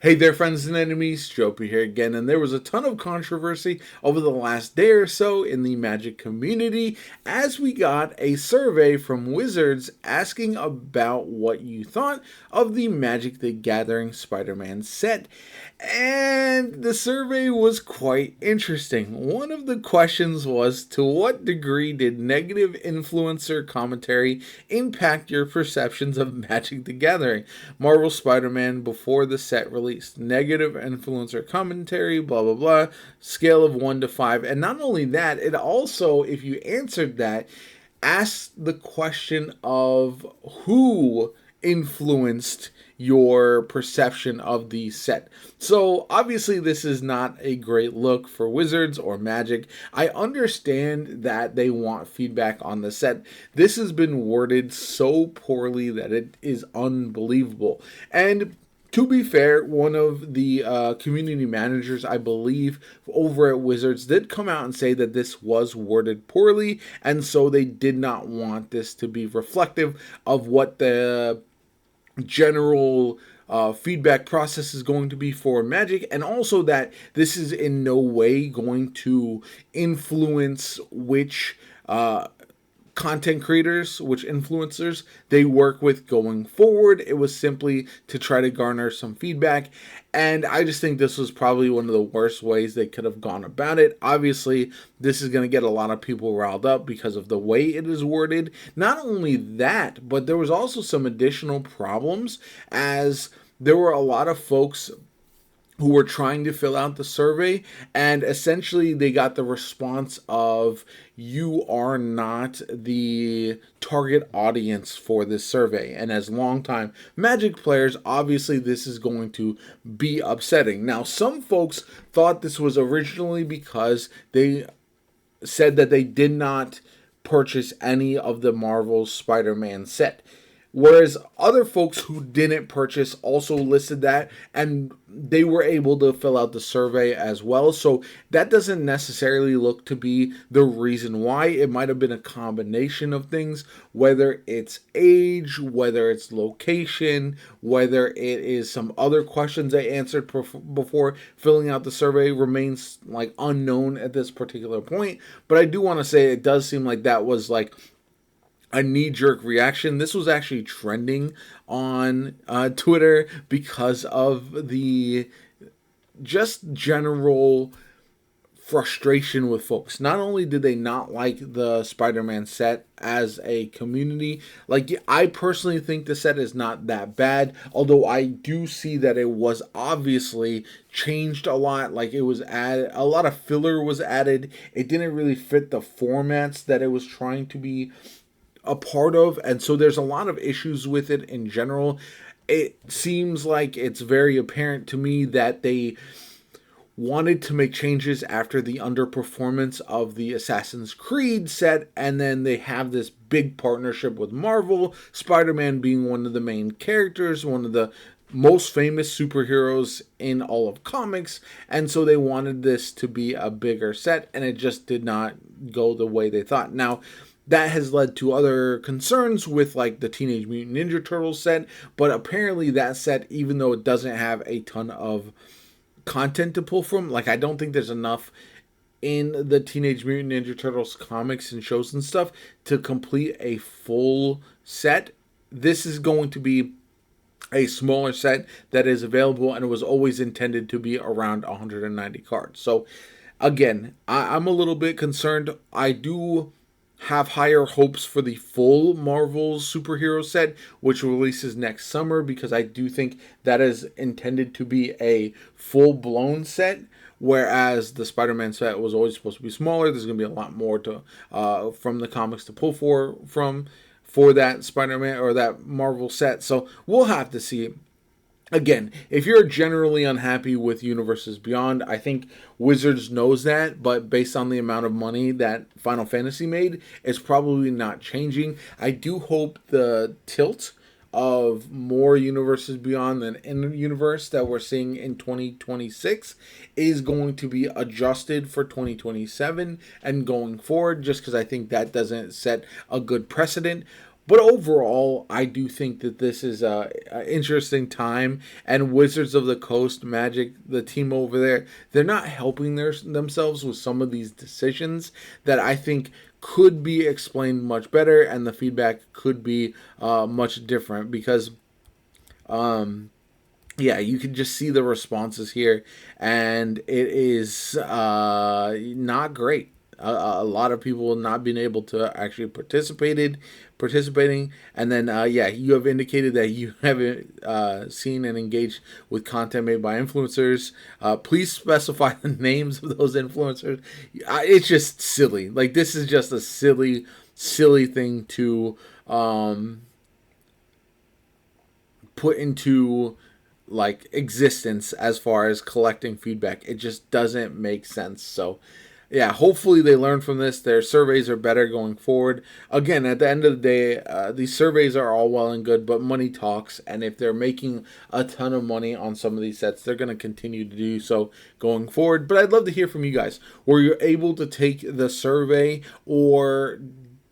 Hey there, friends and enemies, Jopie here again, and there was a ton of controversy over the last day or so in the Magic community as we got a survey from Wizards asking about what you thought of the Magic the Gathering Spider-Man set. And the survey was quite interesting. One of the questions was, to what degree did negative influencer commentary impact your perceptions of Magic the Gathering? Marvel Spider-Man before the set released. Negative influencer commentary, blah, blah, blah. Scale of 1 to 5. And not only that, it also, if you answered that, asked the question of who influenced your perception of the set. So obviously this is not a great look for Wizards or Magic. I understand that they want feedback on the set. This has been worded so poorly that it is unbelievable. And to be fair, one of the community managers, I believe, over at Wizards did come out and say that this was worded poorly, and so they did not want this to be reflective of what the general feedback process is going to be for Magic, and also that this is in no way going to influence which content creators, which influencers they work with going forward. It was simply to try to garner some feedback, and I just think this was probably one of the worst ways they could have gone about it. Obviously, this is going to get a lot of people riled up because of the way it is worded. Not only that, but there was also some additional problems, as there were a lot of folks who were trying to fill out the survey, and essentially they got the response of, you are not the target audience for this survey. And as longtime Magic players, obviously this is going to be upsetting. Now, some folks thought this was originally because they said that they did not purchase any of the Marvel Spider-Man set. Whereas other folks who didn't purchase also listed that, and they were able to fill out the survey as well. So that doesn't necessarily look to be the reason why. It might have been a combination of things, whether it's age, whether it's location, whether it is some other questions they answered before filling out the survey remains like unknown at this particular point. But I do want to say it does seem like that was like a knee-jerk reaction. This was actually trending on Twitter because of the just general frustration with folks. Not only did they not like the Spider-Man set as a community, like, I personally think the set is not that bad, although I do see that it was obviously changed a lot. Like, it was added, a lot of filler was added. It didn't really fit the formats that it was trying to be a part of, and so there's a lot of issues with it in general. It seems like it's very apparent to me that they wanted to make changes after the underperformance of the Assassin's Creed set, and then they have this big partnership with Marvel, Spider-Man being one of the main characters, one of the most famous superheroes in all of comics, and so they wanted this to be a bigger set, and it just did not go the way they thought. Now, that has led to other concerns with like the Teenage Mutant Ninja Turtles set, but apparently that set, even though it doesn't have a ton of content to pull from, like, I don't think there's enough in the Teenage Mutant Ninja Turtles comics and shows and stuff to complete a full set. This is going to be a smaller set that is available, and it was always intended to be around 190 cards. So again, I'm a little bit concerned. I do have higher hopes for the full Marvel superhero set, which releases next summer, because I do think that is intended to be a full-blown set, whereas the Spider-Man set was always supposed to be smaller. There's going to be a lot more to from the comics to pull for that Spider-Man or that Marvel set. So we'll have to see. Again, if you're generally unhappy with Universes Beyond, I think Wizards knows that, but based on the amount of money that Final Fantasy made, it's probably not changing. I do hope the tilt of more Universes Beyond than in-universe that we're seeing in 2026 is going to be adjusted for 2027 and going forward, just because I think that doesn't set a good precedent. But overall, I do think that this is a interesting time. And Wizards of the Coast Magic, the team over there, they're not helping themselves with some of these decisions that I think could be explained much better, and the feedback could be much different because yeah, you can just see the responses here, and it is not great. A lot of people not being able to actually participating, and then yeah, you have indicated that you haven't seen and engaged with content made by influencers. Please specify the names of those influencers. It's just silly. Like, this is just a silly thing to put into like existence as far as collecting feedback. It just doesn't make sense. So yeah, hopefully they learn from this. Their surveys are better going forward. Again, at the end of the day, these surveys are all well and good, but money talks. And if they're making a ton of money on some of these sets, they're going to continue to do so going forward. But I'd love to hear from you guys. Were you able to take the survey, or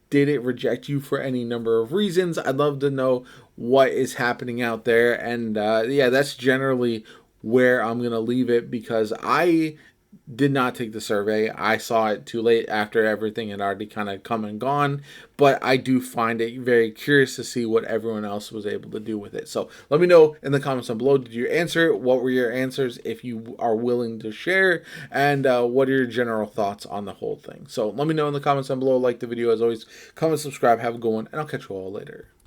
did it reject you for any number of reasons? I'd love to know what is happening out there. And yeah, that's generally where I'm going to leave it, because I did not take the survey. I saw it too late after everything had already kind of come and gone. But I do find it very curious to see what everyone else was able to do with it. So let me know in the comments down below. Did you answer it? What were your answers, if you are willing to share? And what are your general thoughts on the whole thing? So let me know in the comments down below. Like the video as always. Comment, subscribe. Have a good one. And I'll catch you all later.